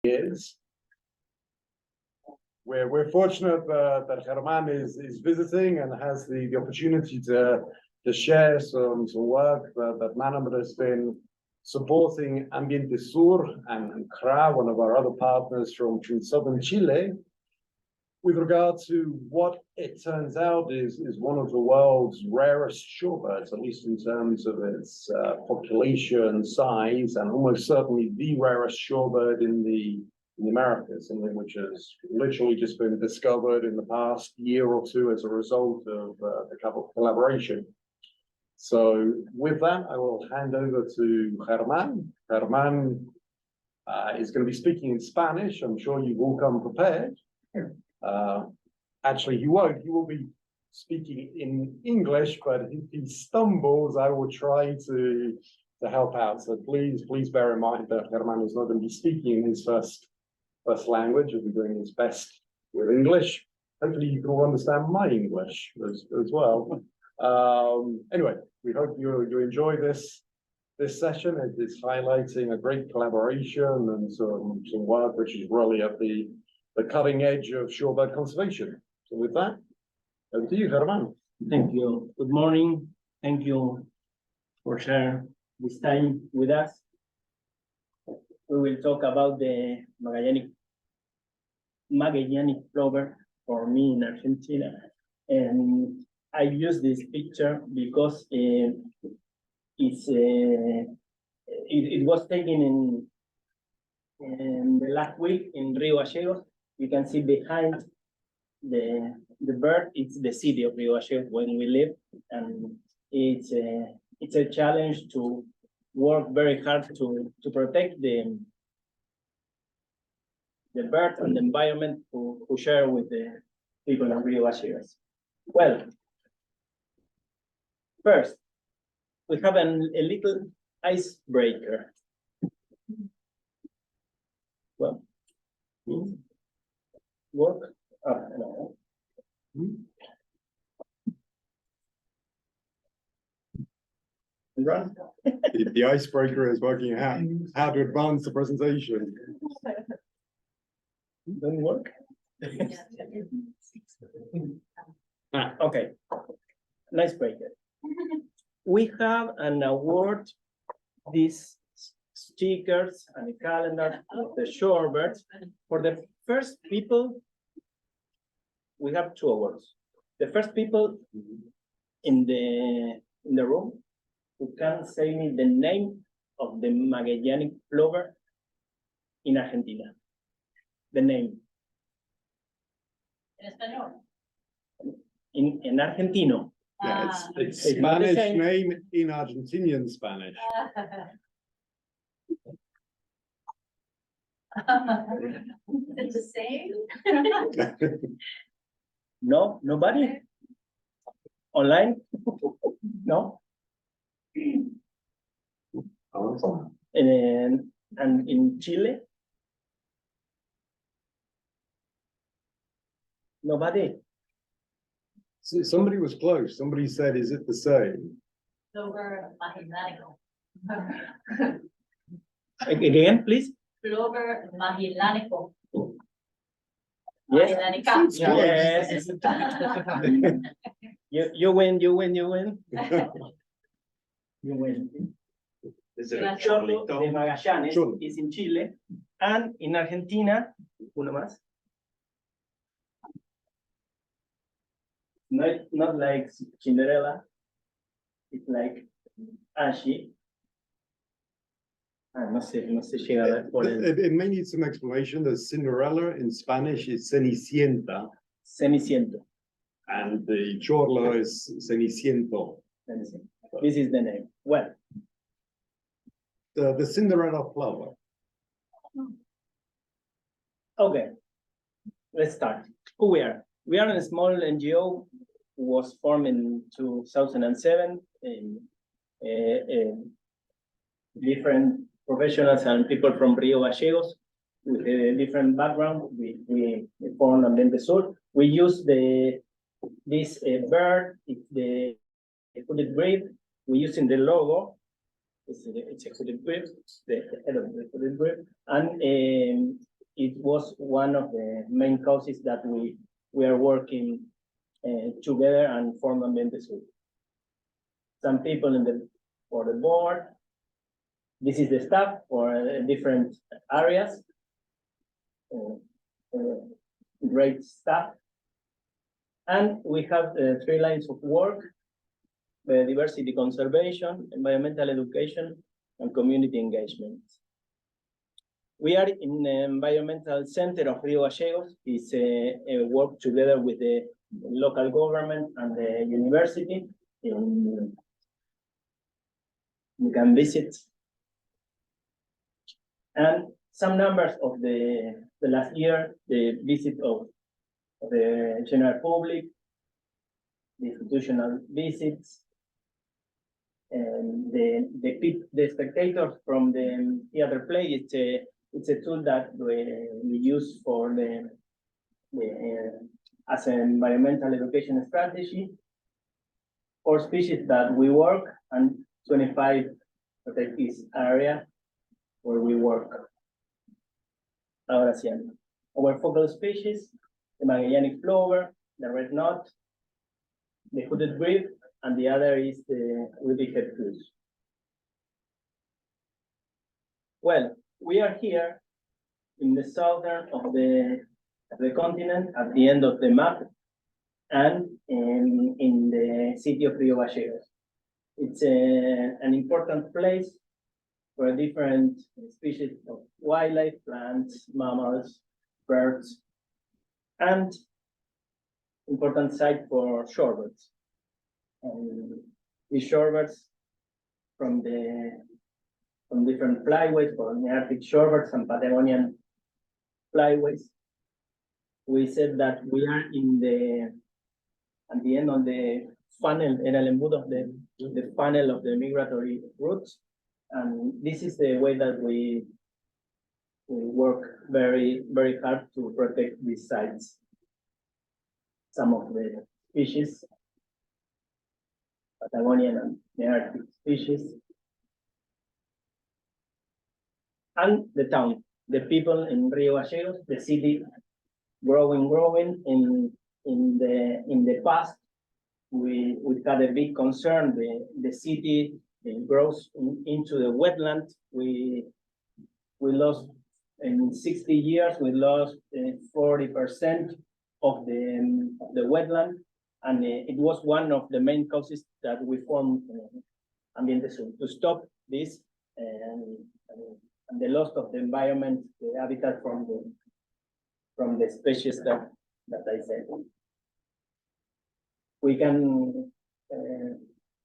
years. We're fortunate that Germán is visiting and has the opportunity to share some work that Manomet has been supporting Ambiente Sur and CRA, one of our other partners from southern Chile, with regard to what it turns out is one of the world's rarest shorebirds, at least in terms of its population size, and almost certainly the rarest shorebird in the Americas, something which has literally just been discovered in the past year or two as a result of the collaboration. So with that, I will hand over to Germán. Germán is going to be speaking in Spanish. I'm sure you've all come prepared. Actually, he won't. He will be speaking in English, but if he stumbles, I will try to help out. So please bear in mind that Germán is not going to be speaking in his first language. He'll be doing his best with English. Hopefully, you can all understand my English as well. Anyway, we hope you enjoy this session. It is highlighting a great collaboration and some work which is really at the cutting edge of shorebird conservation. So with that, over to you, Germán. Thank you. Good morning. Thank you for sharing this time with us. We will talk about the Magellanic Plover for me in Argentina. And I use this picture because it was taken in the last week in Rio Gallegos. You can see behind the bird, it's the city of Rio Gallegos when we live, and it's a challenge to work very hard to protect the bird and the environment who share with the people of Rio Gallegos. Well, first, we have a little icebreaker. Well, work? Oh, no. Run. The icebreaker is working out how to advance the presentation. Doesn't work? Okay. Nice breaker. We have an award, these stickers and a calendar of the shorebirds. For the first people, we have 2 awards. The first people in the room who can say me the name of the Magellanic Plover in Argentina. The name. En español. In Argentino. Yeah, it's Spanish name in Argentinian Spanish. It's the same. No, nobody? Online? No? And in Chile? Nobody? So somebody was close. Somebody said, is it the same? Plover Magellanico. Again, please? Plover Magellanico. Yes. Magellanico. Yes. You win. You win. Is it Chorlo de Magallanes Chorlo. is in Chile, and in Argentina, uno más. Not like Cinderella, it's like Ashy. No sé llegar a ver por el It may need some explanation. The Cinderella in Spanish is Cenicienta, Ceniciento. and the Chorlo is Ceniciento. This is the name. Well, The Cinderella Plover. okay, let's start. Who we are? We are a small NGO who was formed in 2007. Different professionals and people from Rio Gallegos with a different background. We formed Ambiente Sur. We use this bird, it's the hooded grebe. We use in the logo. It's a hooded grebe, the head of the hooded grebe, and was one of the main causes that we are working together and form Ambiente Sur. Some people for the board. This is the staff for different areas. Great staff. And we have 3 lines of work: diversity conservation, environmental education, and community engagement. We are in the environmental center of Rio Gallegos. It's a work together with the local government and the university. You can visit. And some numbers of the last year, the visit of the general public, the institutional visits, and the spectators from the theater play. It's a tool that we use for as an environmental education strategy for species that we work, and 25 protected area where we work. Ahora sí, our focal species, the Magellanic Plover, the red knot, the hooded grebe, and the other is the ruby-head goose. Well, we are here in the southern of the continent, at the end of the map, and in the city of Rio Gallegos. It's an important place for different species of wildlife, plants, mammals, birds, and important site for shorebirds. And these shorebirds from different flyways, for Arctic shorebirds and Patagonian flyways. We said that we are at the end of the funnel, en el embudo of the funnel of the migratory routes. And this is the way that we work very, very hard to protect these sites. Some of the species, Patagonian and Arctic species. And the town, the people in Rio Gallegos, the city growing. In the past, we had a big concern. The city grows into the wetland. We lost in 60 years. We lost 40% of the wetland, and it was one of the main causes that we formed Ambiente Sur, to stop this and the loss of the environment, the habitat from the species that I said. We can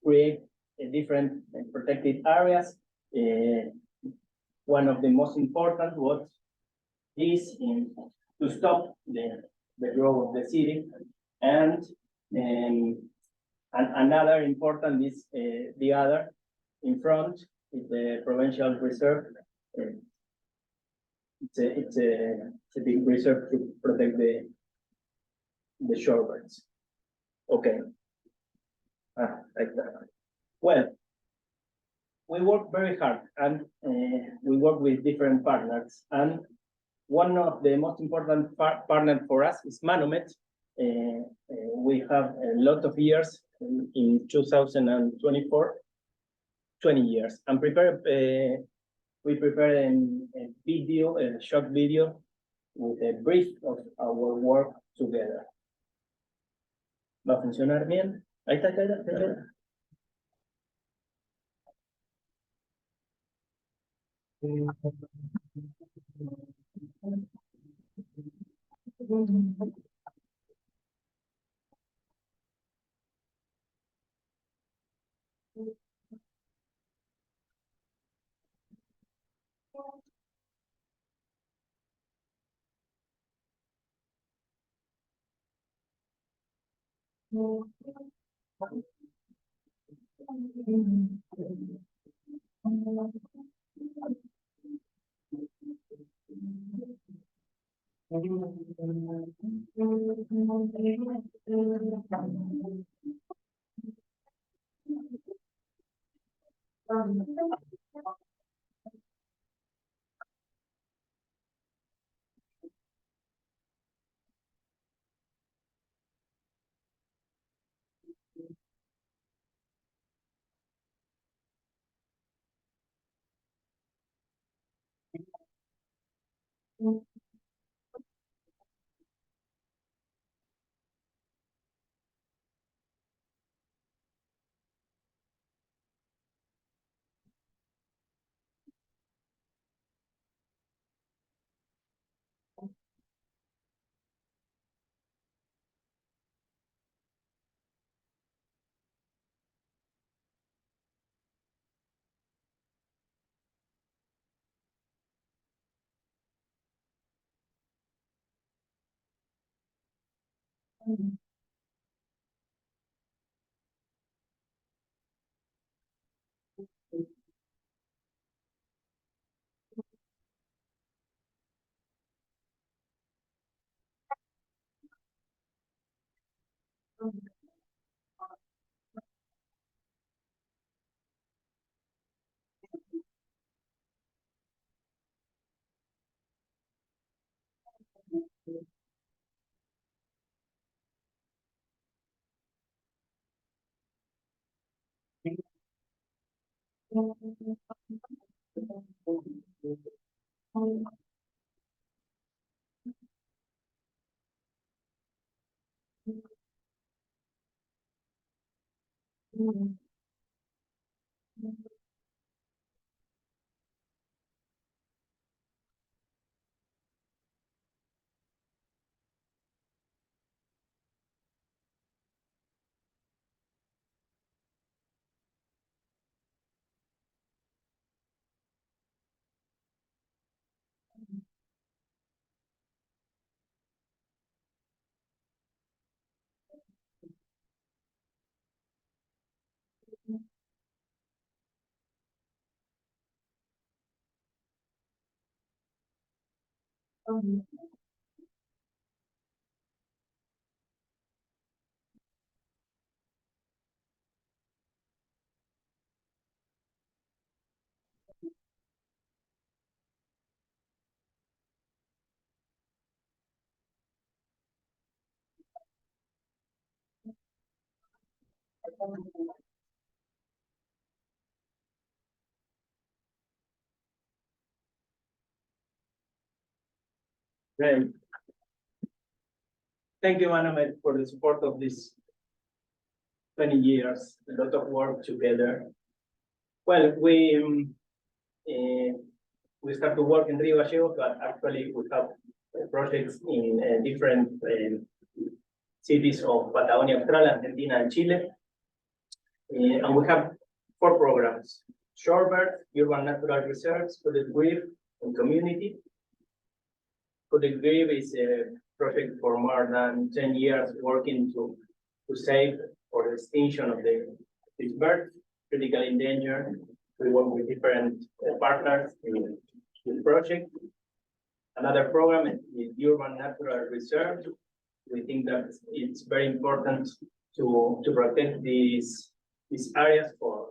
create different protected areas. One of the most important was this, to stop the growth of the city, and another important is the other in front is the provincial reserve. It's a big reserve to protect the shorebirds. Okay. Like that. Well, we work very hard, and we work with different partners. And one of the most important partners for us is Manomet. We have a lot of years in 2024, 20 years, and we prepared a video, a short video with a brief of our work together. ¿Va a funcionar bien? Ahí está, ahí está. Great. Thank you, Manomet, for the support of this 20 years, a lot of work together. Well, we start to work in Rio Gallegos, but actually we have projects in different cities of Patagonia, Australia, Argentina, and Chile. And we have 4 programs: shorebird, urban natural reserves, hooded grebe, and community. Hooded grebe is a project for more than 10 years working to save or the extinction of this bird, critically endangered. We work with different partners in this project. Another program is urban natural reserve. We think that it's very important to protect these areas for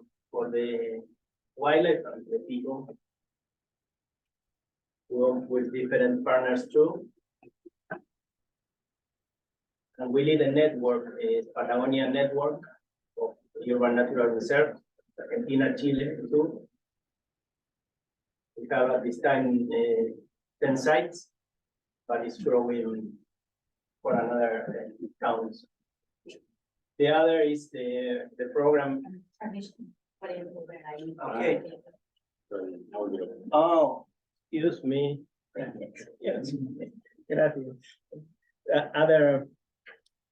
the wildlife and the people. We work with different partners too. And we lead a network, a Patagonian network of urban natural reserve, Argentina, Chile too. We have at this time 10 sites, but it's growing for another counts. The other is the program. Okay. Oh, excuse me. Yes. Gracias.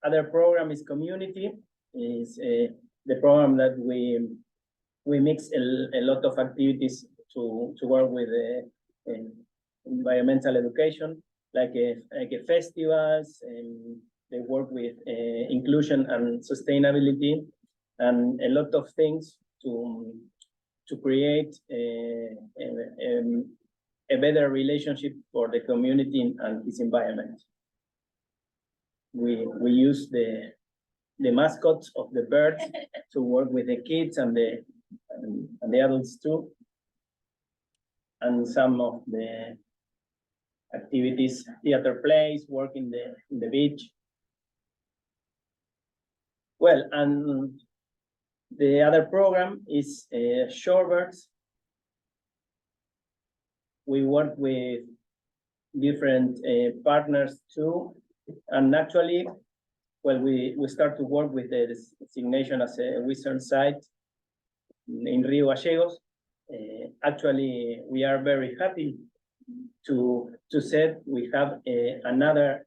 Other program is community, is the program that we mix a lot of activities to work with environmental education, like festivals, and they work with inclusion and sustainability, and a lot of things to create a better relationship for the community and its environment. We use the mascots of the birds to work with the kids and the adults too. And some of the activities, theater plays, work in the beach. Well, and the other program is shorebirds. We work with different partners too. And actually, well, we start to work with the designation as a western site in Rio Gallegos. Actually, we are very happy to say we have another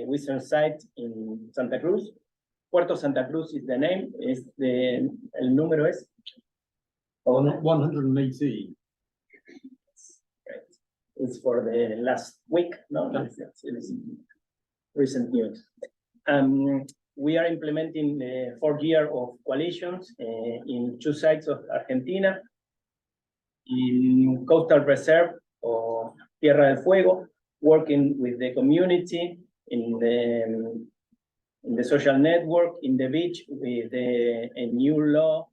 western site in Santa Cruz. Puerto Santa Cruz is the name. El número es 118. It's for the last week, no? It's recent news. We are implementing the 4th year of coalitions in 2 sites of Argentina, in coastal reserve of Tierra del Fuego, working with the community in the social network, in the beach, with a new law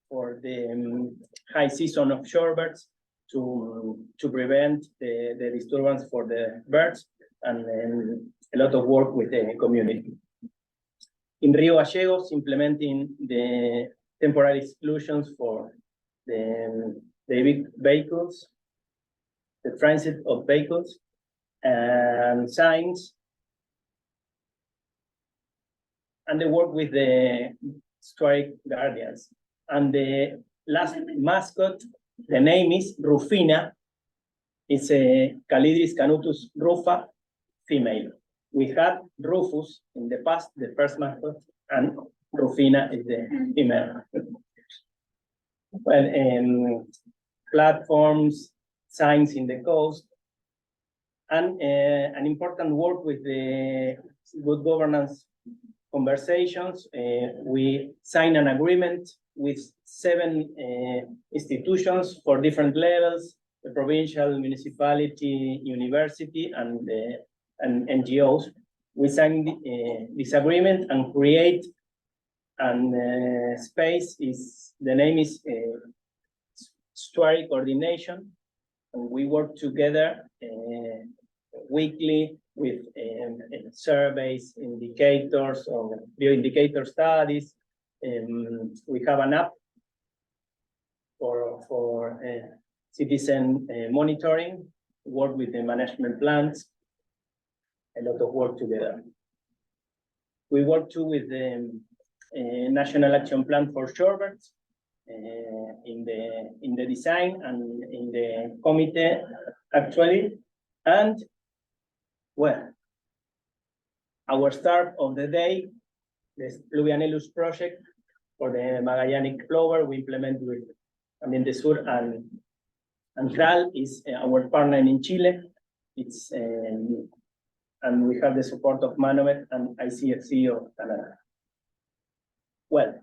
for the high season of shorebirds to prevent the disturbance for the birds, and a lot of work with the community. In Rio Gallegos, implementing the temporary exclusions for the big vehicles, the transit of vehicles, and signs, and the work with the estuary guardians. And the last mascot, the name is Rufina. It's a Calidris canutus rufa female. We had Rufus in the past, the first mascot, and Rufina is the female. Well, platforms, signs in the coast, and an important work with the good governance conversations. We signed an agreement with 7 institutions for different levels: the provincial, municipality, university, and NGOs. We signed this agreement and create an space. The name is estuary coordination, and we work together weekly with surveys, indicators, or bioindicator studies. We have an app for citizen monitoring, work with the management plans, a lot of work together. We work too with the National Action Plan for Shorebirds in the design and in the committee, actually. And, well, our start of the day, the Fluvianellus project for the Magellanic Plover, we implement with Ambiente Sur, and RAL is our partner in Chile. It's and we have the support of Manomet and ICFC of Canada. Well,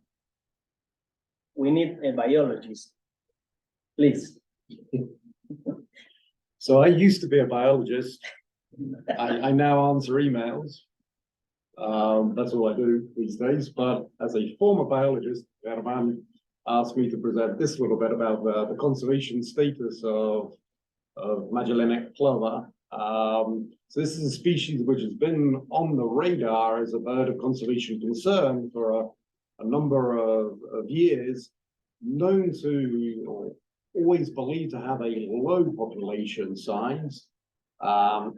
we need a biologist, please. So I used to be a biologist. I now answer emails. That's all I do these days. But as a former biologist, Germán asked me to present this little bit about the conservation status of Magellanic Plover. So this is a species which has been on the radar as a bird of conservation concern for a number of years, known to, or always believed to have a low population size.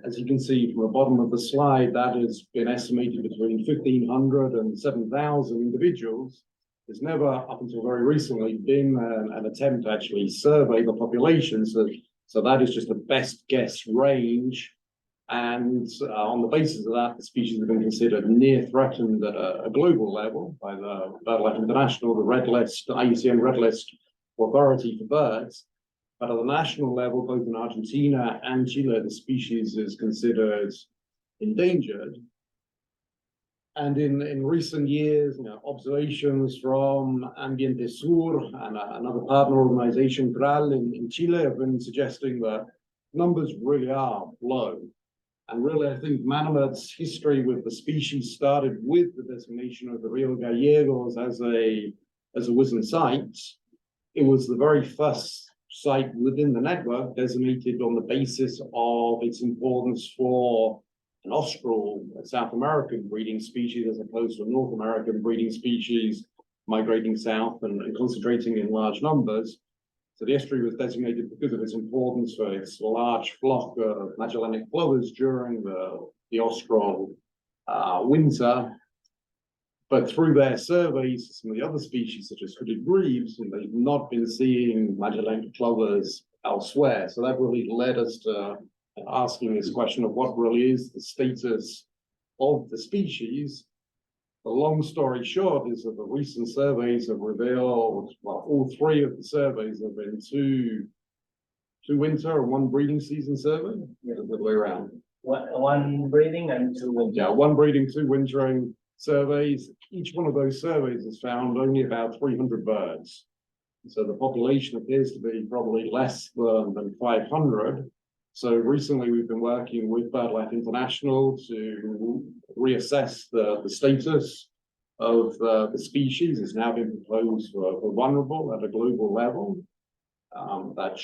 As you can see from the bottom of the slide, that has been estimated between 1,500 and 7,000 individuals. There's never, up until very recently, been an attempt to actually survey the population. So that is just a best guess range. And on the basis of that, the species have been considered near threatened at a global level by the BirdLife International, the Red List, IUCN Red List Authority for Birds. But at the national level, both in Argentina and Chile, the species is considered endangered. And in recent years, observations from Ambiente Sur and another partner organization, RAL, in Chile, have been suggesting that numbers really are low. And really, I think Manomet's history with the species started with the designation of the Rio Gallegos as a wisdom site. It was the very first site within the network designated on the basis of its importance for an austral South American breeding species as opposed to a North American breeding species migrating south and concentrating in large numbers. So the estuary was designated because of its importance for its large flock of Magellanic plovers during the austral winter. But through their surveys, some of the other species, such as hooded grebes, and they've not been seeing Magellanic plovers elsewhere. So that really led us to asking this question of what really is the status of the species. The long story short is that the recent surveys have revealed, well, all three of the surveys have been two winter and one breeding season survey, the other way around. One breeding and two winter. Yeah, one breeding, two wintering surveys. Each one of those surveys has found only about 300 birds. So the population appears to be probably less than 500. So recently we've been working with BirdLife International to reassess the status of the species. It's now been proposed for vulnerable at a global level. That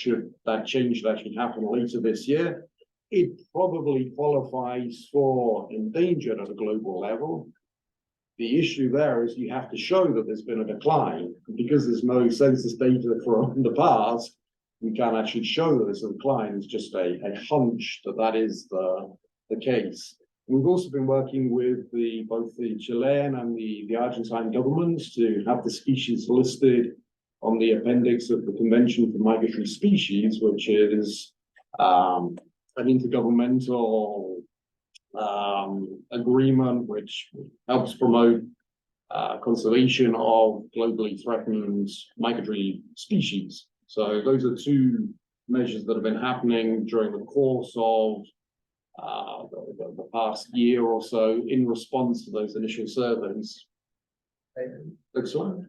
change should actually happen later this year. It probably qualifies for endangered at a global level. The issue there is you have to show that there's been a decline. Because there's no census data from the past, we can't actually show that there's a decline. It's just a hunch that is the case. We've also been working with both the Chilean and the Argentine governments to have the species listed on the appendix of the Convention for Migratory Species, which is an intergovernmental agreement which helps promote conservation of globally threatened migratory species. So those are two measures that have been happening during the course of the past year or so in response to those initial surveys. Excellent.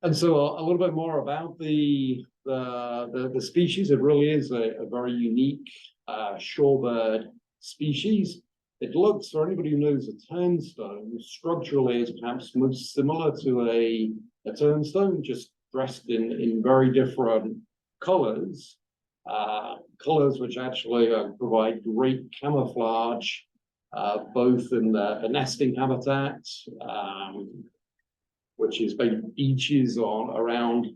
And so a little bit more about the species. It really is a very unique shorebird species. It looks, for anybody who knows a turnstone, structurally is perhaps most similar to a turnstone, just dressed in very different colors. Colors which actually provide great camouflage, both in the nesting habitat, which is beaches around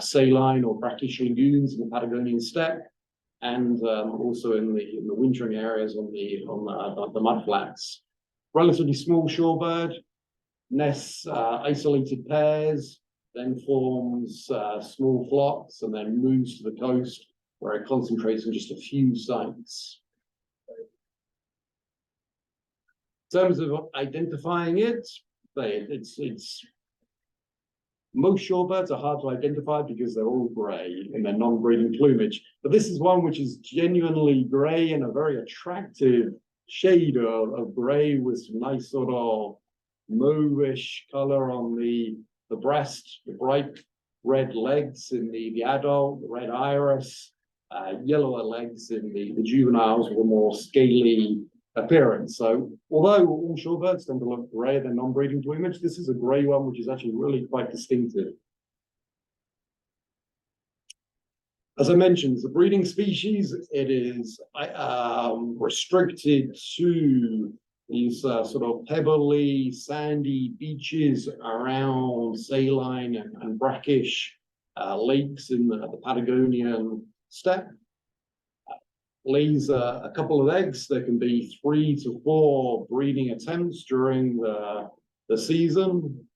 saline or brackish lagoons in the Patagonian steppe, and also in the wintering areas on the mudflats. Relatively small shorebird, nests isolated pairs, then forms small flocks, and then moves to the coast where it concentrates on just a few sites. In terms of identifying it, most shorebirds are hard to identify because they're all gray in their non-breeding plumage. But this is one which is genuinely gray and a very attractive shade of gray with some nice sort of mauve-ish color on the breast, the bright red legs in the adult, the red iris, yellower legs in the juveniles with a more scaly appearance. So although all shorebirds tend to look gray, they're non-breeding plumage, this is a gray one which is actually really quite distinctive. As I mentioned, it's a breeding species. It is restricted to these sort of pebbly, sandy beaches around saline and brackish lakes in the Patagonian steppe. Lays a couple of eggs. There can be 3 to 4 breeding attempts during the season.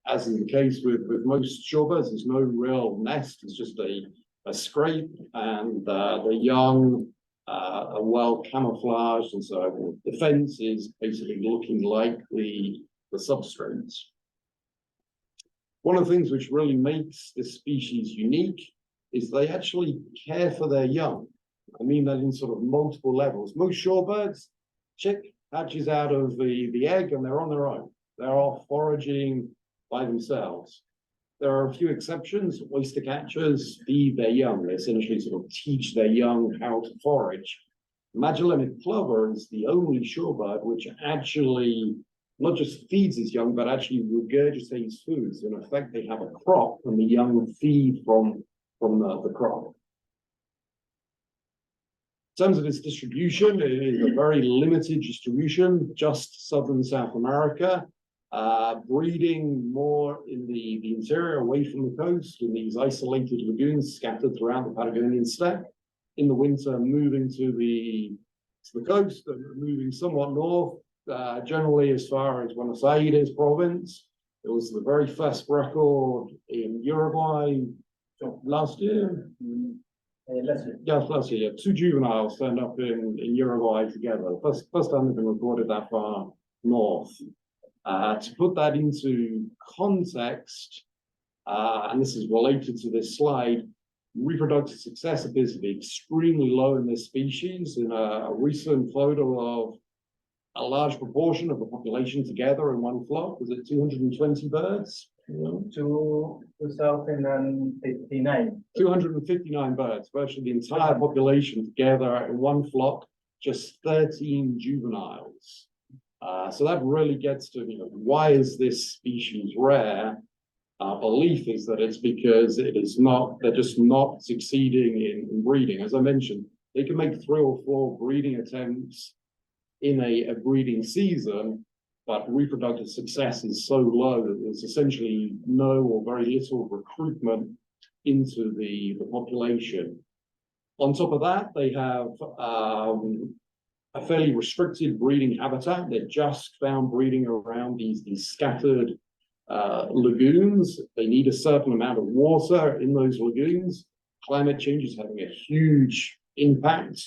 As is the case with most shorebirds, there's no real nest. It's just a scrape, and the young are well camouflaged, and so the fence is basically looking like the substrates. One of the things which really makes this species unique is they actually care for their young. I mean that in sort of multiple levels. Most shorebirds, chick hatches out of the egg and they're on their own. They're off foraging by themselves. There are a few exceptions. Oyster catchers feed their young. They essentially sort of teach their young how to forage. Magellanic plover is the only shorebird which actually not just feeds its young, but actually regurgitates foods. In effect, they have a crop and the young feed from the crop. In terms of its distribution, it is a very limited distribution, just southern South America. breeding more in the interior, away from the coast, in these isolated lagoons scattered throughout the Patagonian steppe. In the winter, moving to the coast and moving somewhat north, generally as far as Buenos Aires province. It was the very first record in Uruguay last year. Last year, 2 juveniles turned up in Uruguay together. First time they've been recorded that far north. To put that into context, and this is related to this slide, reproductive success appears to be extremely low in this species. In a recent photo of a large proportion of the population together in one flock, was it 220 birds? 2059. 259 birds, virtually the entire population together in one flock, just 13 juveniles. So that really gets to, why is this species rare? Our belief is that it's because they're just not succeeding in breeding. As I mentioned, they can make 3 or 4 breeding attempts in a breeding season, but reproductive success is so low that there's essentially no or very little recruitment into the population. On top of that, they have a fairly restricted breeding habitat. They're just found breeding around these scattered lagoons. They need a certain amount of water in those lagoons. Climate change is having a huge impact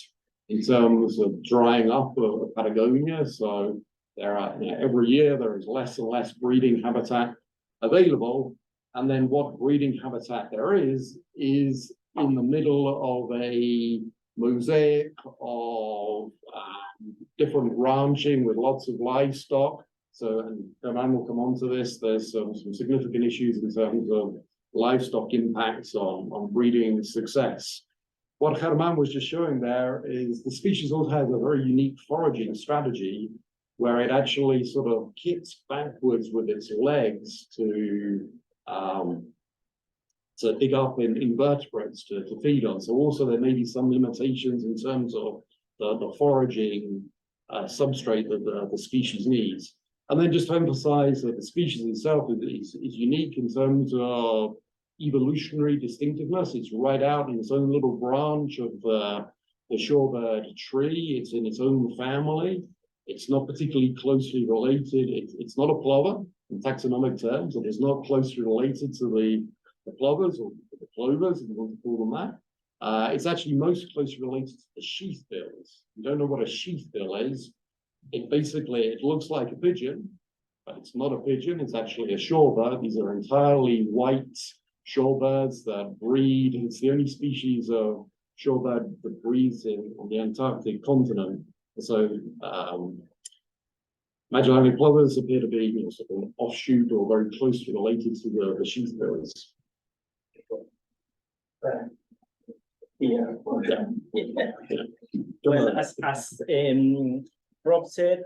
in terms of drying up of Patagonia. So there are, every year there is less and less breeding habitat available. And then what breeding habitat there is in the middle of a mosaic of different ranching with lots of livestock. So, and Germán will come on to this, there's some significant issues in terms of livestock impacts on breeding success. What Germán was just showing there is the species also has a very unique foraging strategy where it actually sort of kicks backwards with its legs to dig up in invertebrates to feed on. So also there may be some limitations in terms of the foraging substrate that the species needs. And then just to emphasize that the species itself is unique in terms of evolutionary distinctiveness. It's right out in its own little branch of the shorebird tree. It's in its own family. It's not particularly closely related. It's not a plover in taxonomic terms. It is not closely related to the plovers or the plovers, if you want to call them that. It's actually most closely related to the sheathbills. You don't know what a sheathbill is. It looks like a pigeon, but it's not a pigeon. It's actually a shorebird. These are entirely white shorebirds that breed. It's the only species of shorebird that breeds on the Antarctic continent. So Magellanic Plovers appear to be sort of an offshoot or very closely related to the sheathbills. Well, as Rob said,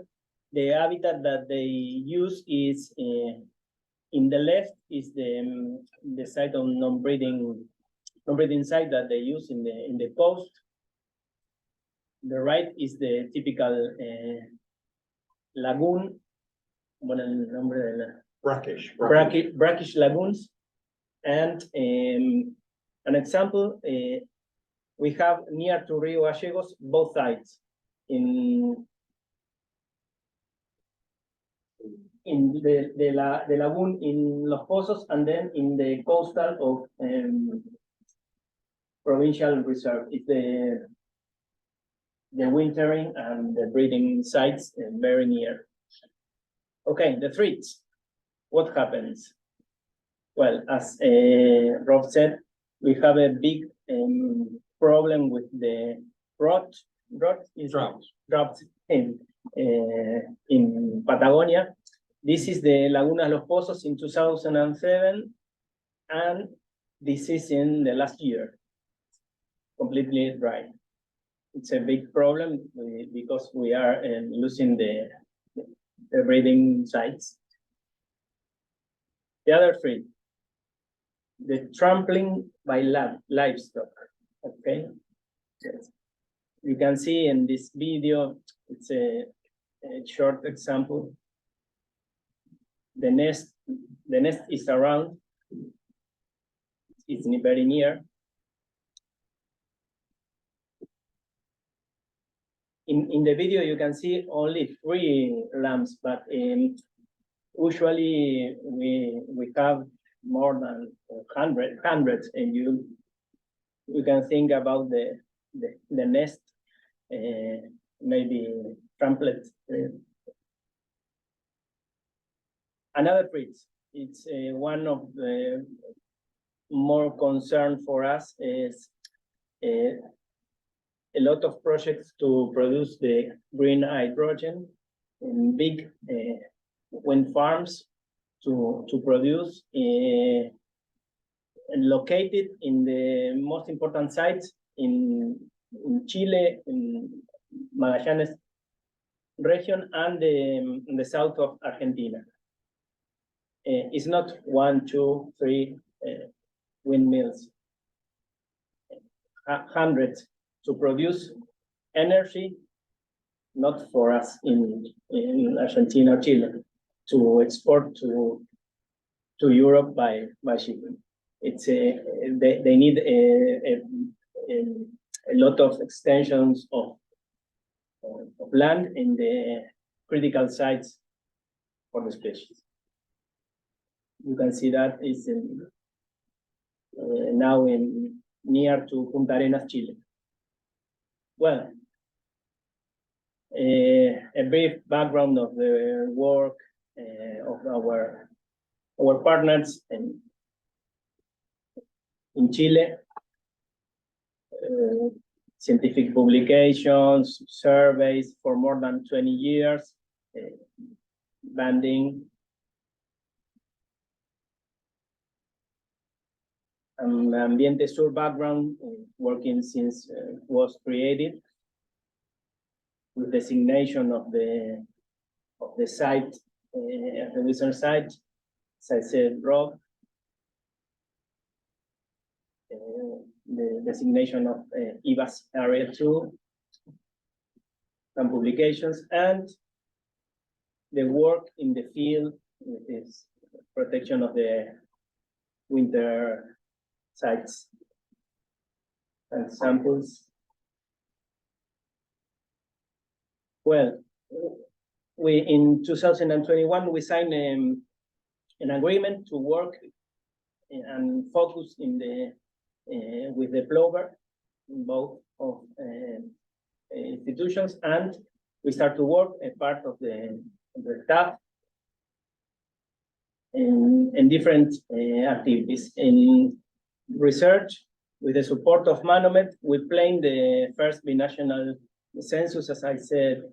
the habitat that they use is in the left is the site of non-breeding site that they use in the coast. The right is the typical lagoon. Brackish lagoons. And an example, we have near to Rio Gallegos, both sides. In the lagoon in Los Pozos, and then in the coastal of provincial reserve. It's the wintering and the breeding sites very near. Okay, the threats. What happens? Well, as Rob said, we have a big problem with the drought in Patagonia. This is the Laguna Los Pozos in 2007, and this is in the last year, completely dry. It's a big problem because we are losing the breeding sites. The other three, the trampling by livestock. Okay, yes. You can see in this video, it's a short example. the nest is around. It's very near. In the video, you can see only 3 lamps, but usually we have more than hundreds, and you can think about the nest, maybe trumpet. Another treat, it's one of the more concern for us is a lot of projects to produce the green hydrogen in big wind farms to produce located in the most important sites in Chile, in Magallanes region, and in the south of Argentina. It's not 1, 2, 3 windmills, hundreds to produce energy, not for us in Argentina or Chile, to export to Europe by shipping. It's they need a lot of extensions of land in the critical sites for the species. You can see that is now near to Punta Arenas, Chile. Well, a brief background of the work of our partners in Chile. Scientific publications, surveys for more than 20 years, banding. Ambiente Sur background, working since was created with designation of the site, the research site, as I said, Rob, the designation of Aves Area 2, some publications, and the work in the field with this protection of the winter sites and samples. Well, in 2021, we signed an agreement to work and focus with the plover in both of institutions, and we start to work as part of the staff in different activities. In research, with the support of Manomet, we planned the first binational census, as I said,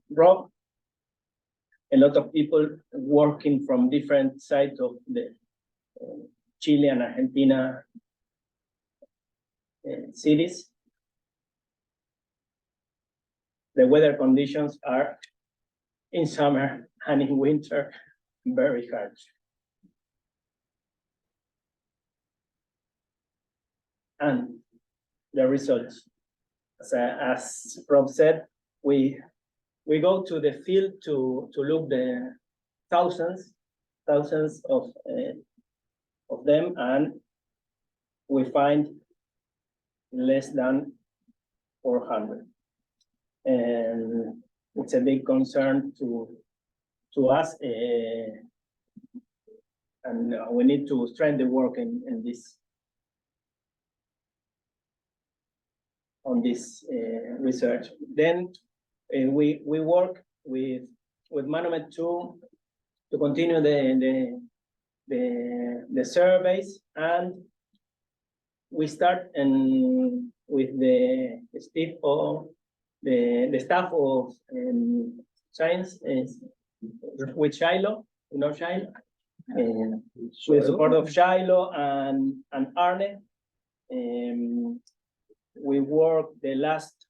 Rob. A lot of people working from different sides of the Chile and Argentina cities. The weather conditions are in summer and in winter very harsh. And the results, as Rob said, we go to the field to look the thousands of them, and we find less than 400. And it's a big concern to us, and we need to strengthen the work in this on this research. Then we work with Manomet to continue the surveys, and we start with the staff of science with Shiloh, you know Shiloh, with the support of Shiloh and Arne. We worked the last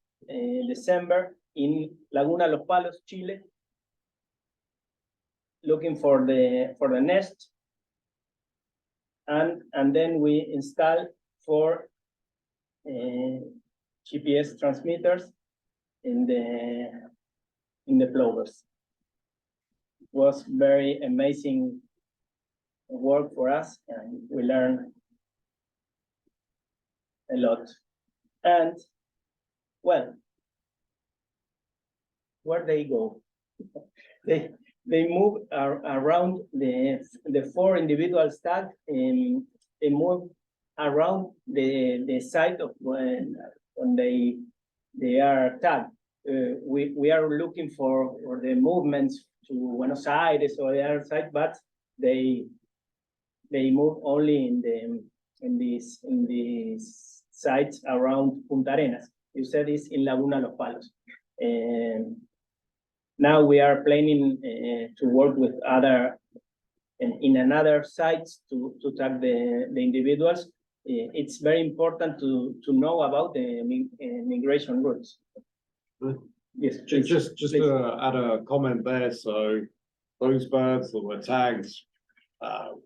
December in Laguna Los Palos, Chile, looking for the nest, and then we install 4 GPS transmitters in the plovers. was very amazing work for us, and we learned a lot. And well, where they go? They move around the four individual stag, and they move around the site of when they are tagged. We are looking for the movements to Buenos Aires or the other side, but they move only in these sites around Punta Arenas. You said it's in Laguna Los Palos. Now we are planning to work with other in another sites to tag the individuals. It's very important to know about the migration routes. Yes, please, Just please. to add a comment there, so those birds that were tagged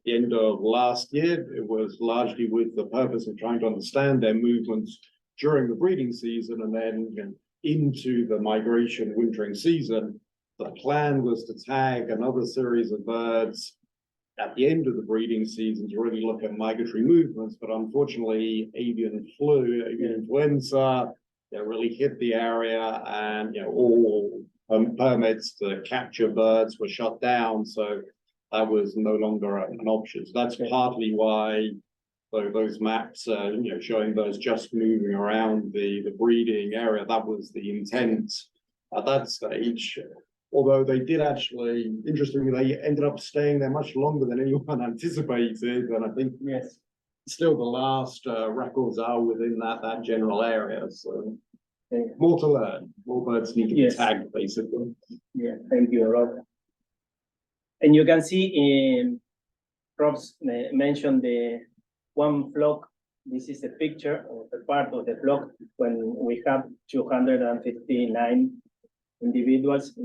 the end of last year, it was largely with the purpose of trying to understand their movements during the breeding season, and then into the migration wintering season. The plan was to tag another series of birds at the end of the breeding season to really look at migratory movements, but unfortunately avian influenza really hit the area, and all permits to capture birds were shut down, so that was no longer an option. So that's partly why those maps, showing birds just moving around the breeding area, that was the intent at that stage. Although they did actually, interestingly, they ended up staying there much longer than anyone anticipated, and I think still the last records are within that general area. So more to learn. More birds need to be tagged, basically. Yeah, thank you, Rob. And you can see Rob's mentioned the one flock. This is a picture of the part of the flock when we have 259 individuals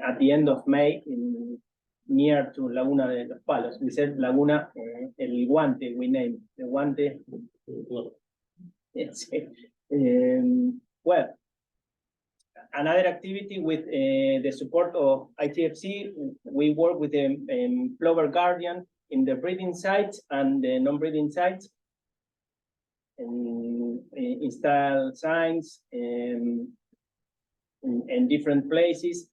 at the end of May near to Laguna de los Palos. We said Laguna El Guante, we named the Guante. Yes. Well, another activity with the support of ITFC, we work with the Plover Guardian in the breeding sites and the non-breeding sites, and install signs in different places,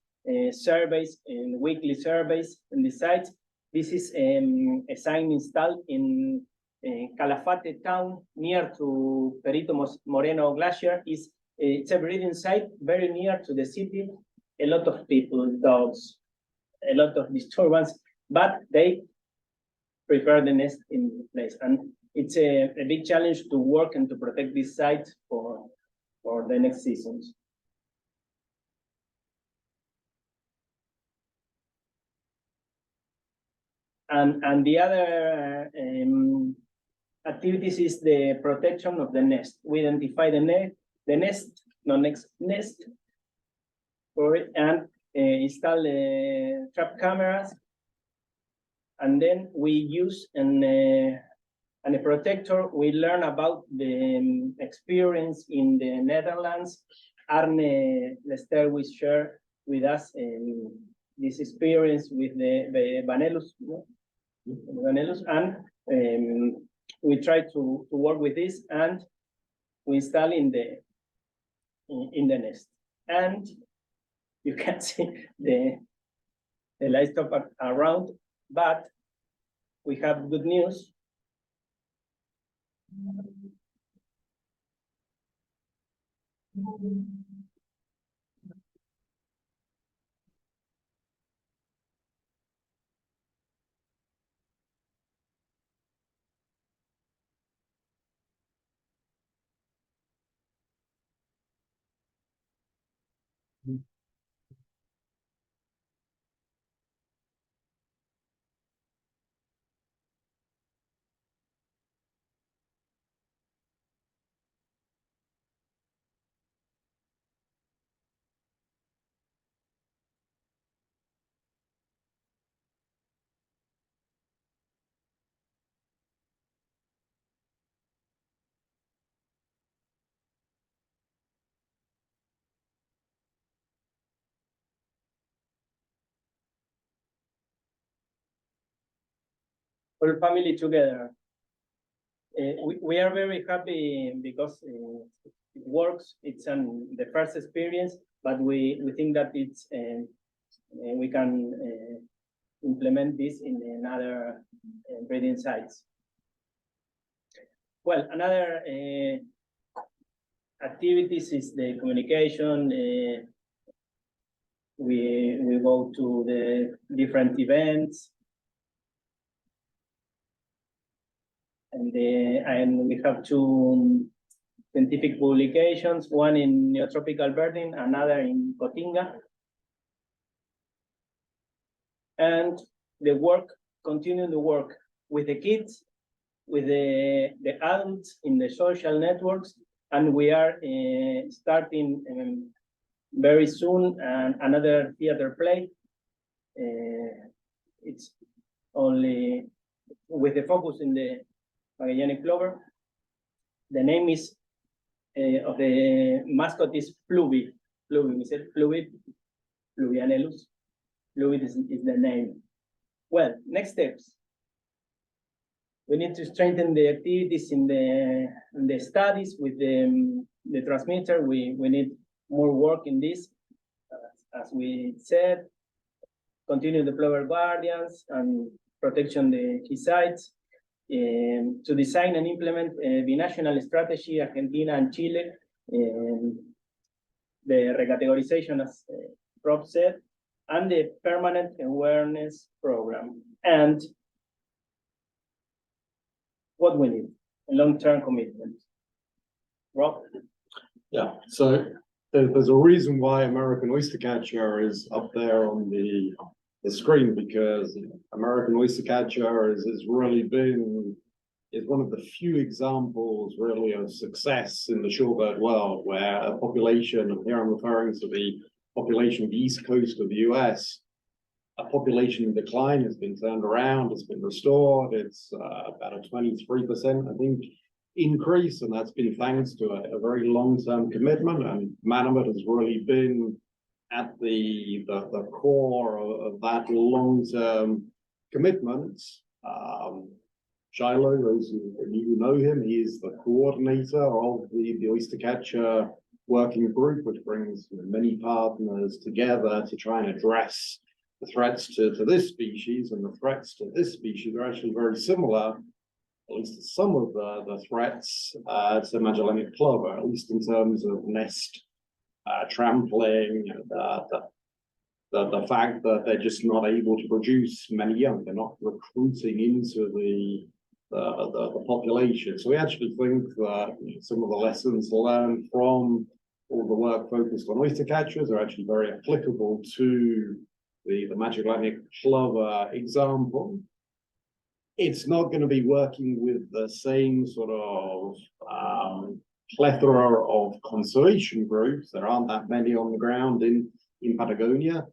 surveys and weekly surveys in the sites. This is a sign installed in Calafate town near to Perito Moreno Glacier. It's a breeding site very near to the city. A lot of people, dogs, a lot of disturbance, but they prepare the nest in the place. And it's a big challenge to work and to protect this site for the next seasons. And the other activities is the protection of the nest. We identify the nest, for it, and install trap cameras, and then we use a protector. We learn about the experience in the Netherlands. Arne Lester will share with us this experience with the Vanellus, and we try to work with this, and we install in the nest. And you can see the livestock around, but we have good news. whole family together. We are very happy because it works. It's the first experience, but we think that it's we can implement this in other breeding sites. Well, another activities is the communication. We go to the different events. And we have two scientific publications, one in neotropical birding, another in Cotinga. And continue the work with the kids, with the adults in the social networks, and we are starting very soon another theater play. It's only with the focus in the Magellanic Plover. The name is of the mascot is Fluvi. Fluvi, we said Fluvi, Fluvianellus. Fluvi is the name. Well, next steps. We need to strengthen the activities in the studies with the transmitter. We need more work in this, as we said. Continue the Plover Guardians and protection the key sites. To design and implement a binational strategy, Argentina and Chile, the recategorization, as Rob said, and the permanent awareness program. And what we need, a long-term commitment. Rob? Yeah, so there's a reason why American oystercatcher is up there on the screen, because American oystercatcher is really is one of the few examples really of success in the shorebird world, where a population, and here I'm referring to the population of the east coast of the US, a population in decline has been turned around, it's been restored. It's about a 23%, I think, increase, and that's been thanks to a very long-term commitment, and Manomet has really been at the core of that long-term commitment. Shiloh, those who know him, he is the coordinator of the oystercatcher working group, which brings many partners together to try and address the threats to this species, and the threats to this species are actually very similar, at least to some of the threats to Magellanic Plover, at least in terms of nest trampling, the fact that they're just not able to produce many young, they're not recruiting into the population. So we actually think that some of the lessons learned from all the work focused on oystercatchers are actually very applicable to the Magellanic Plover example. It's not going to be working with the same sort of plethora of conservation groups. There aren't that many on the ground in Patagonia,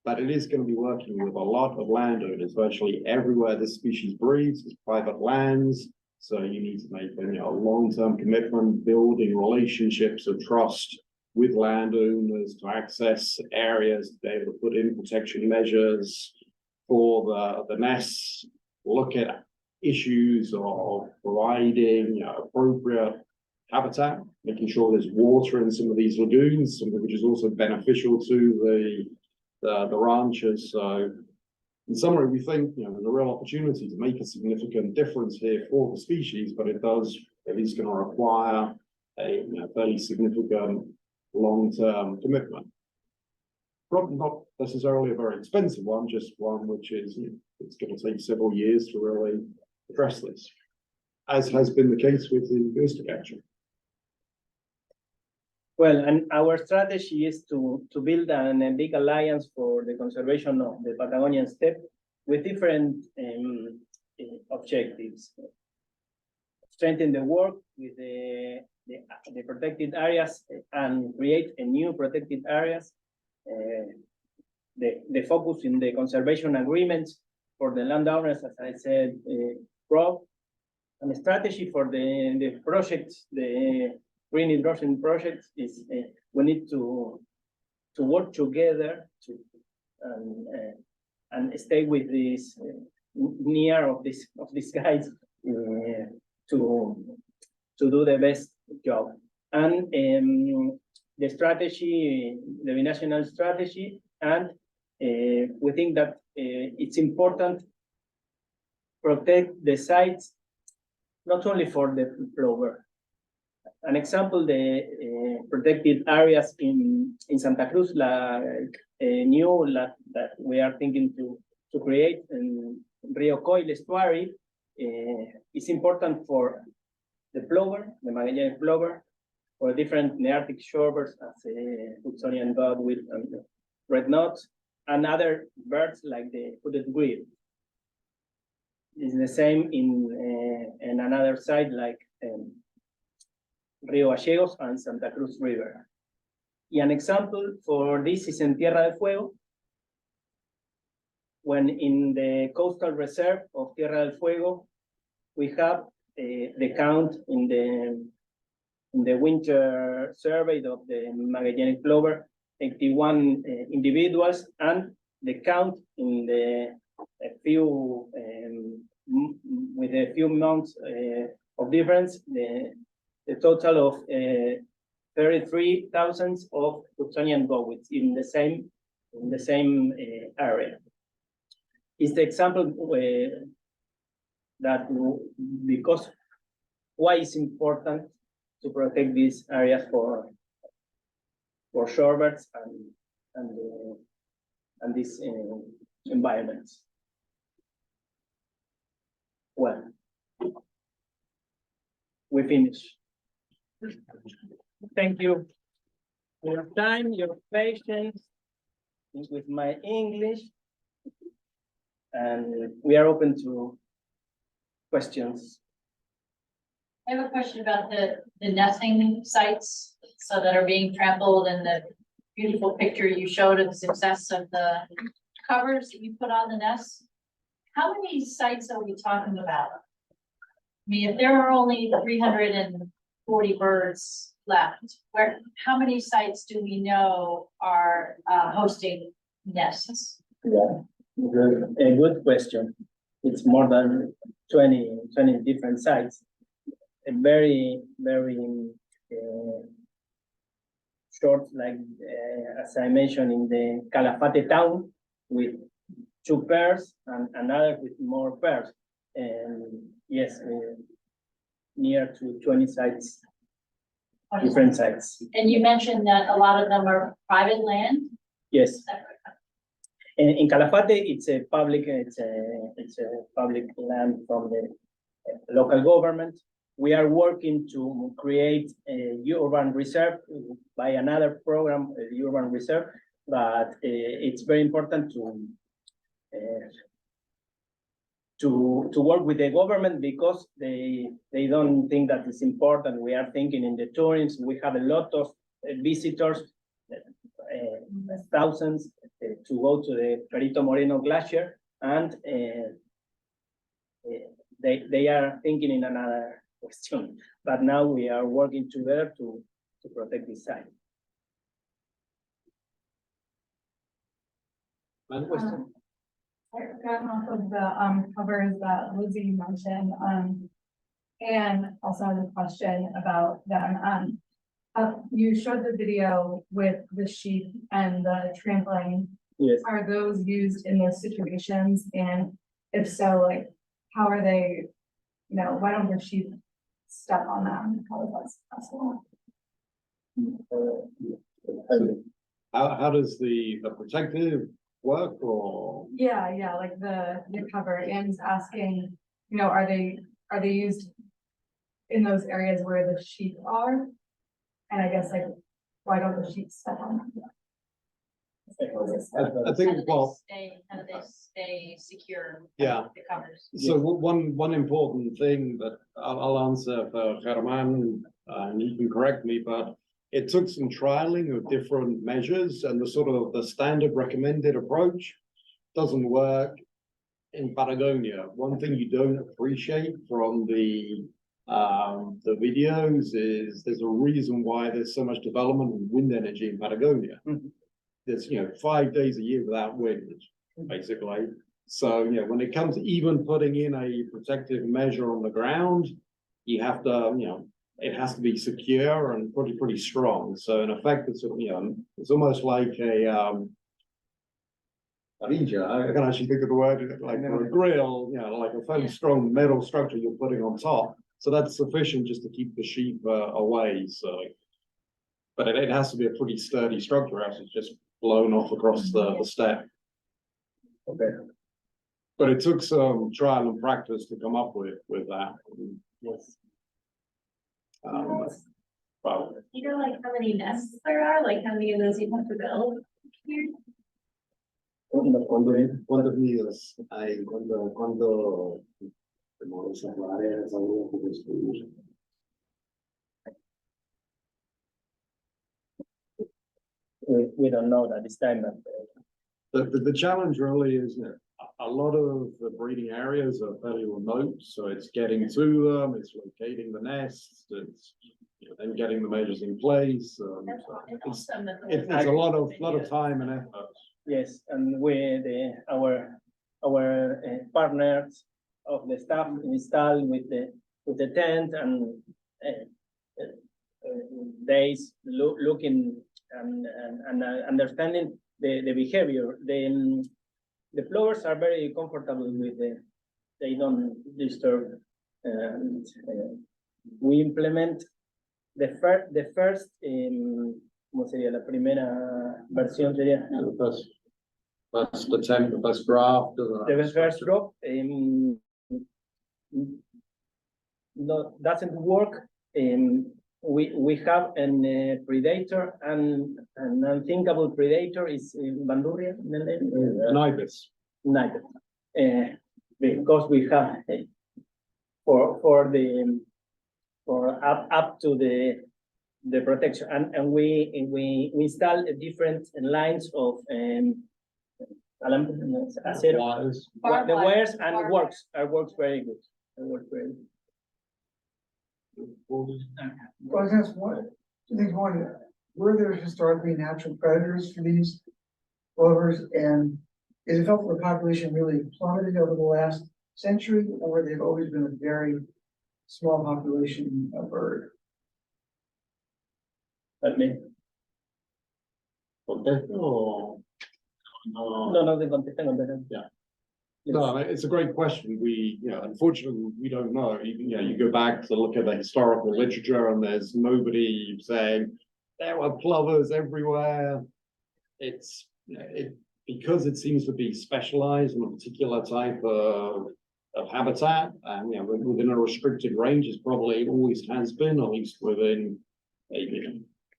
but it is going to be working with a lot of landowners. Virtually everywhere this species breeds is private lands, so you need to make a long-term commitment, building relationships of trust with landowners to access areas, to be able to put in protection measures for the nests, look at issues of providing appropriate habitat, making sure there's water in some of these lagoons, something which is also beneficial to the ranchers. So in summary, we think there's a real opportunity to make a significant difference here for the species, but it is going to require a fairly significant long-term commitment. Probably not necessarily a very expensive one, just one which is it's going to take several years to really address this, as has been the case with the oystercatcher. Well, and our strategy is to build a big alliance for the conservation of the Patagonian steppe with different objectives. Strengthen the work with the protected areas and create a new protected areas. The focus in the conservation agreements for the landowners, as I said, Rob, and the strategy for the projects, the green hydrogen projects is we need to work together and stay with this near of these guys to do the best job. And the strategy, the binational strategy, and we think that it's important protect the sites not only for the plover. An example, the protected areas in Santa Cruz, like that we are thinking to create in Rio Coil estuary, is important for the plover, the Magellanic plover, for different Nearctic shorebirds as Hudsonian godwit and red knots, and other birds like the hooded grebe. It's the same in another side like Rio Gallegos and Santa Cruz River. Y an example for this is in Tierra del Fuego, when in the coastal reserve of Tierra del Fuego, we have the count in the winter survey of the Magellanic plover, 81 individuals, and the count in the with a few months of difference, the total of 33,000 of Hudsonian godwits in the same area. Is the example that because why it's important to protect these areas for shorebirds and these environments. Well, we finish. Thank you for your time, your patience with my English, and we are open to questions. I have a question about the nesting sites, so that are being trampled, and the beautiful picture you showed of the success of the covers that you put on the nests. How many sites are we talking about? I mean, if there are only 340 birds left, how many sites do we know are hosting nests? Yeah, a good question. It's more than 20 different sites. A very short, like as I mentioned, in the Calafate town with 2 pairs and another with more pairs. And yes, near to 20 sites, different sites. And you mentioned that a lot of them are private land? Yes. In Calafate, it's a public land from the local government. We are working to create a urban reserve by another program, the urban reserve, but it's very important to work with the government because they don't think that it's important. We are thinking in the tourism, we have a lot of visitors, thousands to go to the Perito Moreno Glacier, and they are thinking in another question. But now we are working together to protect this site. One question. Going off of the covers that Lizzie mentioned, and also the question about them. You showed the video with the sheep and the trampling. Yes. Are those used in those situations? And if so, like, how are they, why don't the sheep step on them? How is that possible? How does the protective work, or? Yeah, like the cover, and asking, are they used in those areas where the sheep are? And I guess, like, why don't the sheep step on them? I think, well, How do they stay secure? Yeah. The covers. so one important thing that I'll answer for Germán, and you can correct me, but it took some trialing of different measures, and the standard recommended approach doesn't work in Patagonia. One thing you don't appreciate from the videos is there's a reason why there's so much development in wind energy in Patagonia. Mhm. There's 5 days a year without wind, basically. So, when it comes to even putting in a protective measure on the ground, you have to, it has to be secure and pretty strong. So in effect, it's, it's almost like a, I can actually think of the word, like for a grill, like a fairly strong metal structure you're putting on top. So that's sufficient just to keep the sheep away. So, but it has to be a pretty sturdy structure, else it's just blown off across the steppe. Okay. But it took some trial and practice to come up with that. Yes. Well, You know, like how many nests there are, like how many of those you have to build here? ¿Cuántos nidos hay? ¿Cuánto esas áreas habría que construir? We don't know that this time. The challenge really is that a lot of the breeding areas are fairly remote, so it's getting to them, it's locating the nests, it's then getting the measures in place. It's a lot of time and effort. Yes, and our partners of the staff installed with the tent and days looking and understanding the behavior. The plovers are very comfortable with they don't disturb. And we implement the first ¿cómo sería? La primera versión sería. That's the attempt, the first draft. The first drop no, doesn't work. We have a predator and an unthinkable predator is Bandurria, An Aves. Because we have for up to the protection and we install different lines of acero. The wires and it works very good. It works very good. Well, I was gonna ask one, two things. One, were there historically natural predators for these plovers, and is it felt that the population really plummeted over the last century, or they've always been a very small population of bird? Let me. No, No, they contestan. Yeah. No, it's a great question. We, unfortunately, we don't know. You go back to look at the historical literature, and there's nobody saying there were plovers everywhere. It's because it seems to be specialized in a particular type of habitat, and within a restricted range, it probably always has been, at least within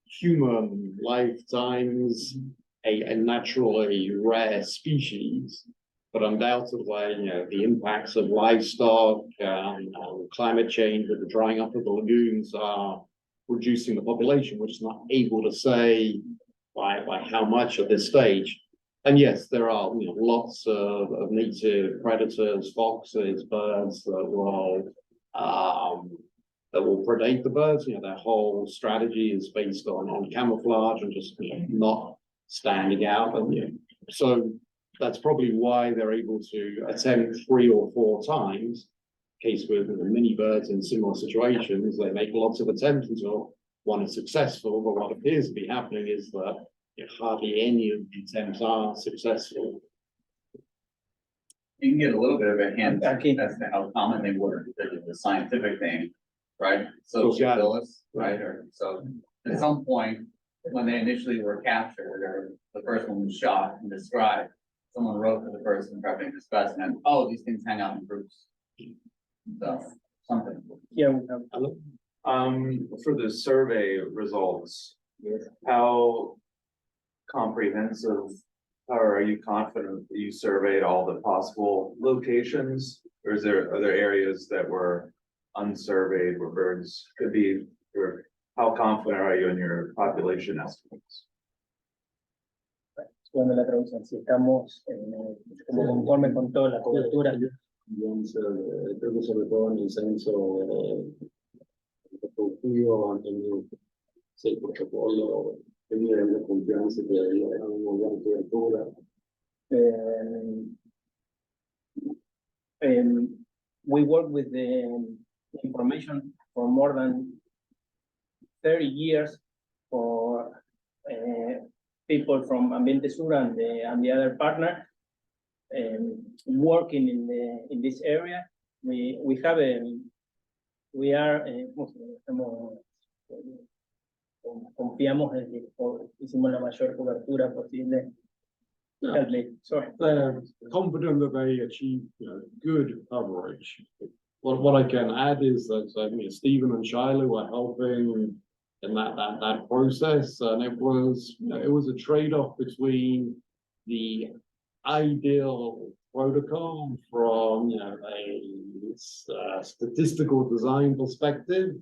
human lifetimes, a naturally rare species. But undoubtedly, the impacts of livestock, climate change, with the drying up of the lagoons are reducing the population, which is not able to say by how much at this stage. And yes, there are lots of native predators, foxes, birds that will predate the birds. Their whole strategy is based on camouflage and just not standing out. And so that's probably why they're able to attempt 3 or 4 times. Case with mini birds in similar situations, they make lots of attempts until one is successful. But what appears to be happening is that hardly any of the attempts are successful. You can get a little bit of a hint Okay. as to how common they were, the scientific thing, right? So Yeah. Phyllis, right? Or so at some point, when they initially were captured, or the first one was shot and described, someone wrote to the person prepping the specimen, oh, these things hang out in groups. So something. Here we have. For the survey results, how comprehensive, or are you confident that you surveyed all the possible locations? Or are there areas that were unsurveyed where birds could be, or how confident are you in your population estimates? Bueno, la traducción, si estamos como conforme con toda la cobertura. Creo que sobre todo en el censo reproductivo, el protocolo, el nivel de confianza que debería haber una buena cobertura. we work with the information for more than 30 years for people from Ambiente Sur and the other partner working in this area. We have confiamos en que hicimos la mayor cobertura posible. Sorry. They're confident that they achieve, good coverage. What I can add is that Stephen and Shiloh were helping in that process, and it was a trade-off between the ideal protocol from a statistical design perspective,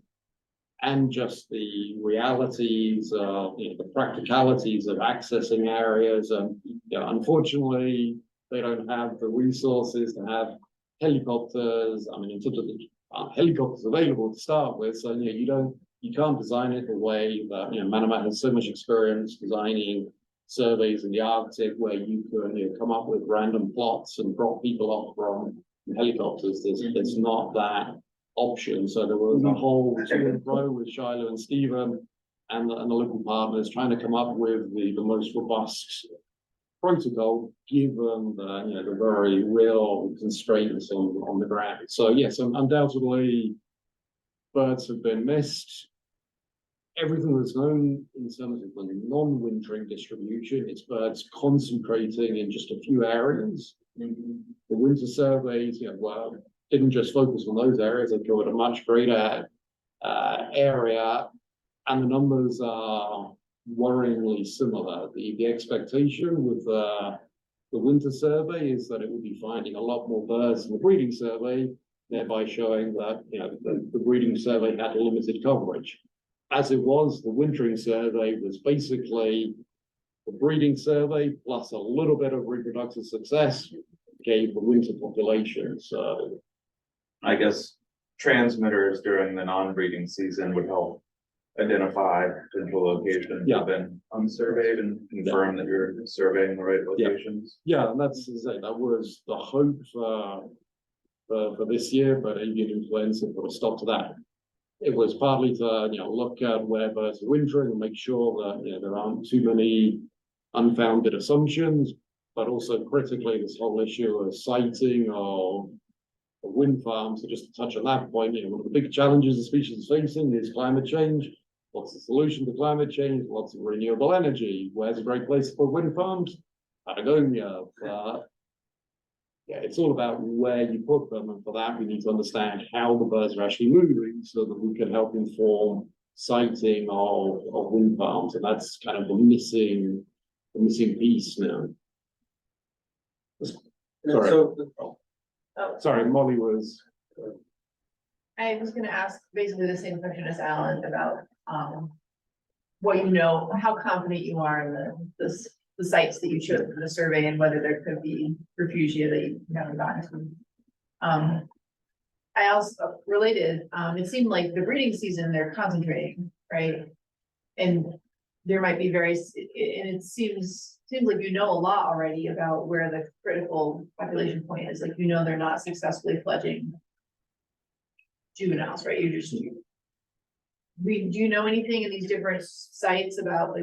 and just the realities of the practicalities of accessing areas. And unfortunately, they don't have the resources to have helicopters. I mean, in terms of the helicopters available to start with, so you can't design it the way that Manomet has so much experience designing surveys in the Arctic, where you can come up with random plots and drop people off from helicopters. There's not that option. So there was a whole to and fro with Shiloh and Stephen and the local partners trying to come up with the most robust protocol, given the very real constraints on the ground. So yes, undoubtedly birds have been missed. Everything that's known in terms of the non-wintering distribution, it's birds concentrating in just a few areas. The winter surveys, didn't just focus on those areas, they covered a much greater area, and the numbers are worryingly similar. The expectation with the winter survey is that it will be finding a lot more birds in the breeding survey, thereby showing that the breeding survey had limited coverage. As it was, the wintering survey was basically the breeding survey plus a little bit of reproductive success gave the winter population. So I guess transmitters during the non-breeding season would help identify potential locations that have been unsurveyed and confirm that you're surveying the right locations. Yeah, and that was the hope for this year, but avian influenza put a stop to that. It was partly to look at where birds are wintering and make sure that there aren't too many unfounded assumptions, but also critically this whole issue of sighting of wind farms. So just to touch on that point, one of the big challenges the species is facing is climate change. What's the solution to climate change? Lots of renewable energy. Where's a great place to put wind farms? Patagonia. It's all about where you put them, and for that we need to understand how the birds are actually moving so that we can help inform sighting of wind farms, and that's kind of the missing piece now. Sorry, Molly was. I was gonna ask basically the same question as Alan about what how confident you are in the sites that you chose for the survey and whether there could be refugia that you haven't gotten to. I also related, it seemed like the breeding season they're concentrating, right? And there might be various, and it seems like a lot already about where the critical population point is. Like they're not successfully fledging juveniles, right? Do you know anything in these different sites about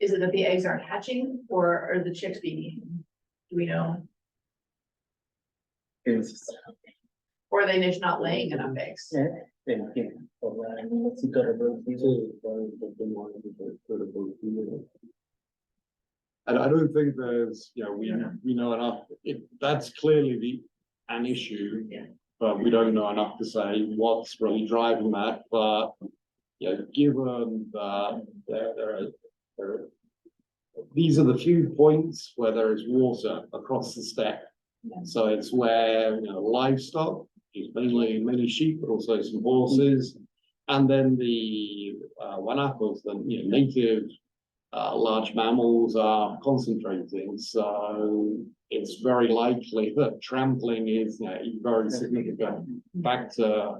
is it that the eggs aren't hatching or are the chicks being eaten? Do we know? Or are they just not laying enough eggs? And I don't think there's, we know enough. That's clearly an issue, but we don't know enough to say what's really driving that. But given that these are the few points where there is water across the steppe. So it's where livestock, mainly sheep, but also some horses, and then the guanacos, the native large mammals are concentrating. So it's very likely that trampling is a very significant factor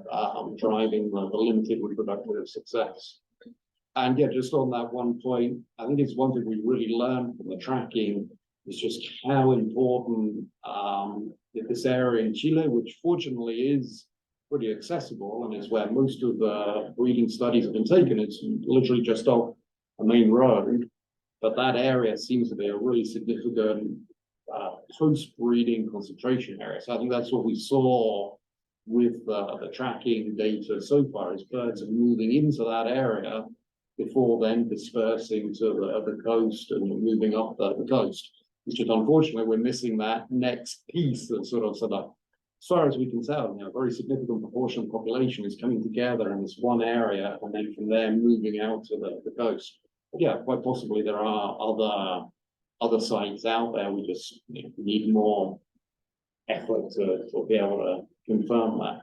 driving the limited reproductive success. And just on that one point, I think it's one thing we really learned from the tracking is just how important this area in Chile, which fortunately is pretty accessible and is where most of the breeding studies have been taken. It's literally just off a main road, but that area seems to be a really significant post-breeding concentration area. So I think that's what we saw with the tracking data so far, is birds are moving into that area before then dispersing to the coast and moving up the coast, which is unfortunately we're missing that next piece that sort of, as far as we can tell, a very significant proportion of the population is coming together in this one area and then from there moving out to the coast. But yeah, quite possibly there are other sites out there. We just need more effort to be able to confirm that.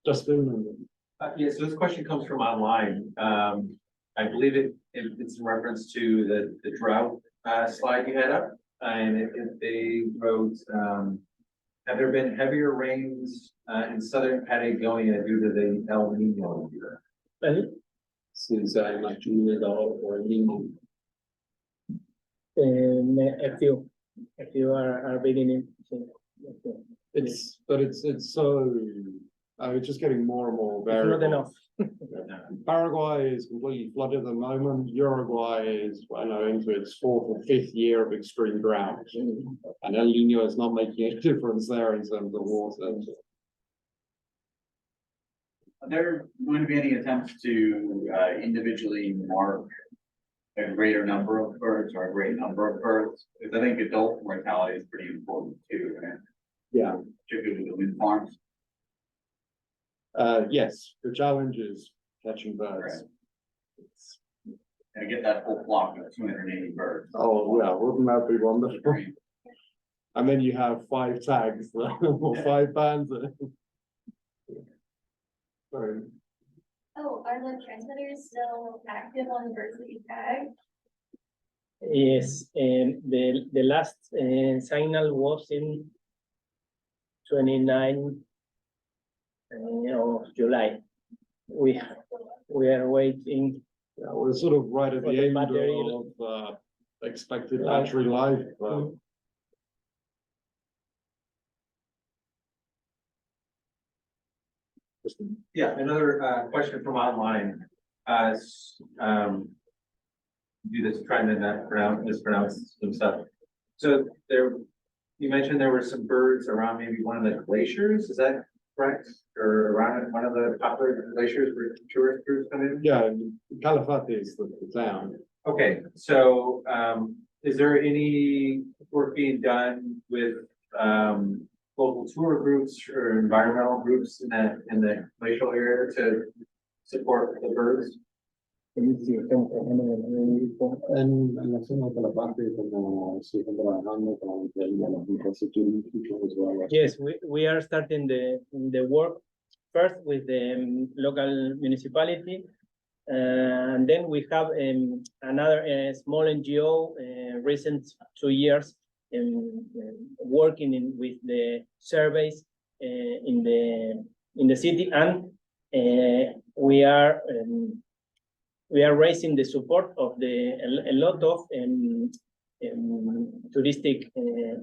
Justin? Yeah, so this question comes from online. I believe it's in reference to the drought slide you had up. And they wrote, have there been heavier rains in southern Patagonia due to the El Nino year? Since I imagine it all or Nino. If you are beginning. It's so, it's just getting more and more It's variable. not enough. Paraguay is completely flooded at the moment. Uruguay is, I know, into its 4th or 5th year of extreme drought. And El Nino is not making a difference there in terms of water. Are there going to be any attempts to individually mark a greater number of birds or a great number of birds? Because I think adult mortality is pretty important too, right? Yeah. Particularly with the wind farms. Yes, the challenge is catching birds. And get that whole flock of 280 birds. Oh, yeah, wouldn't that be wonderful? Great. And then you have 5 tags or 5 bands. Sorry. Oh, are the transmitters still active on the birds that you tag? Yes, and the last signal was in 29 of July. We are waiting. Yeah, we're sort of right at For the the end material. of expected battery life. Yeah, another question from online. Do this trying to not mispronounce some stuff. So you mentioned there were some birds around maybe one of the glaciers, is that correct? Or around one of the popular glaciers where tourist groups come in? Yeah, Calafate is the town. Okay, so is there any work being done with local tour groups or environmental groups in the glacial area to support the birds? En la zona de Calafate, como se están trabajando con la infraestructura as well. Yes, we are starting the work first with the local municipality. And then we have another small NGO recent 2 years working with the surveys in the city, and we are raising the support of a lot of touristic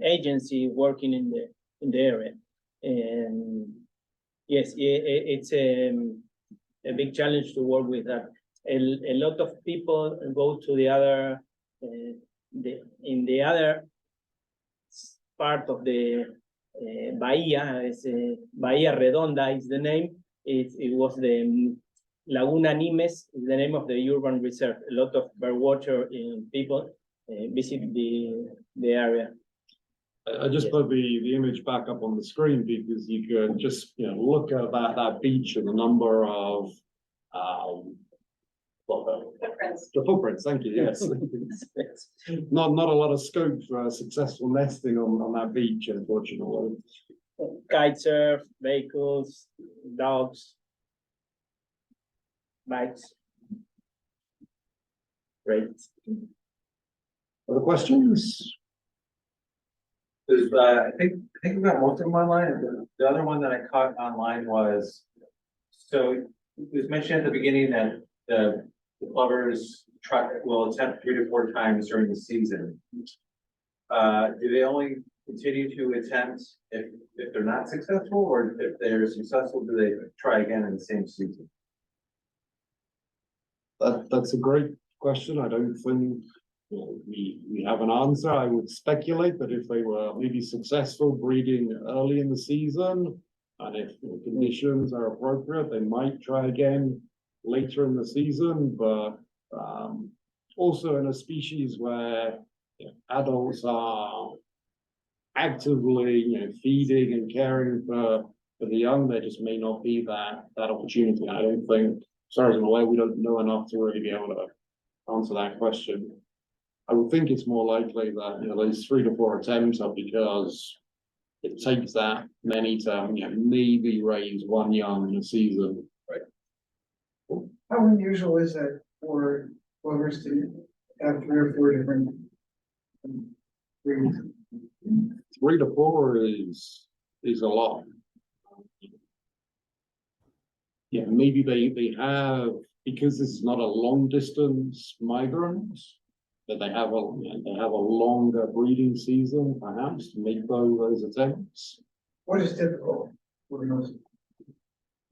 agency working in the area. And yes, it's a big challenge to work with that. A lot of people go to the other in the other part of the Bahia. Bahia Redonda is the name. It was the Laguna Nimes is the name of the urban reserve. A lot of birdwatcher people visit the area. I just put the image back up on the screen because you can just look at that beach and the number of Footprints. the footprints. Thank you. Yes, not a lot of scope for successful nesting on that beach, unfortunately. Kite surf, vehicles, dogs, bikes. Great. Other questions? There's, I think we've got most of them online. The other one that I caught online was, so it was mentioned at the beginning that the plovers will attempt 3 to 4 times during the season. do they only continue to attempt if they're not successful, or if they're successful, do they try again in the same season? That's a great question. I don't think we have an answer. I would speculate that if they were maybe successful breeding early in the season, and if the conditions are appropriate, they might try again later in the season. But also in a species where adults are actively feeding and caring for the young, there just may not be that opportunity. I don't think, as far as I'm aware, we don't know enough to really be able to answer that question. I would think it's more likely that those 3 to 4 attempts are because it takes that many to maybe raise one young in a season. Right. How unusual is that for plovers to have 3 or 4 different breeds? 3 to 4 is a lot. Yeah, maybe they have, because this is not a long distance migrant, that they have a longer breeding season, perhaps, to make those attempts. What is typical for most?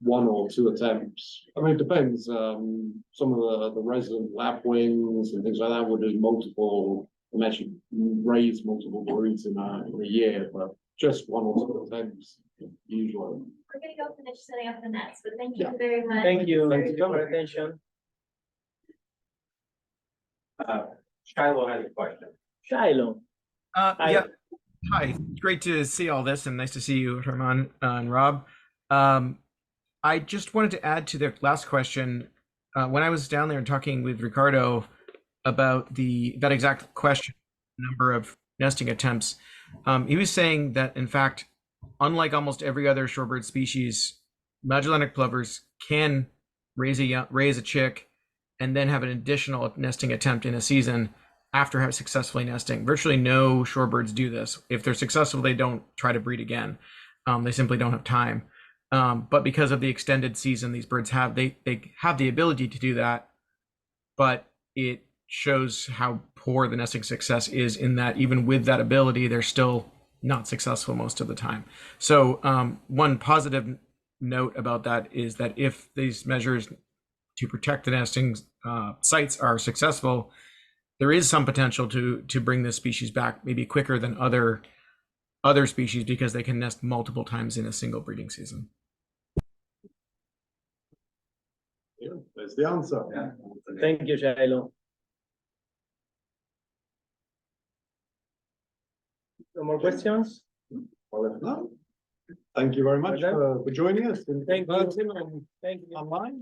1 or 2 attempts. I mean, it depends. Some of the resident lapwings and things like that would do multiple, and actually raise multiple broods in a year, but just 1 or 2 attempts usually. We're gonna go finish setting up the nets, but thank you Yeah. very much. Thank you Thank you. for your attention. Shiloh has a question. Shiloh. Hi. Yeah. Hi, great to see all this and nice to see you, Germán and Rob. I just wanted to add to the last question. When I was down there and talking with Ricardo about that exact question, number of nesting attempts, he was saying that, in fact, unlike almost every other shorebird species, Magellanic plovers can raise a chick and then have an additional nesting attempt in a season after successfully nesting. Virtually no shorebirds do this. If they're successful, they don't try to breed again. They simply don't have time. But because of the extended season these birds have, they have the ability to do that, but it shows how poor the nesting success is, in that even with that ability, they're still not successful most of the time. So one positive note about that is that if these measures to protect the nesting sites are successful, there is some potential to bring this species back maybe quicker than other species, because they can nest multiple times in a single breeding season. Yeah, there's the answer. Yeah. Thank you, Shiloh. No more questions? Well, if not, thank you very much Okay. for joining us. Thank you. In person and Thank you. online.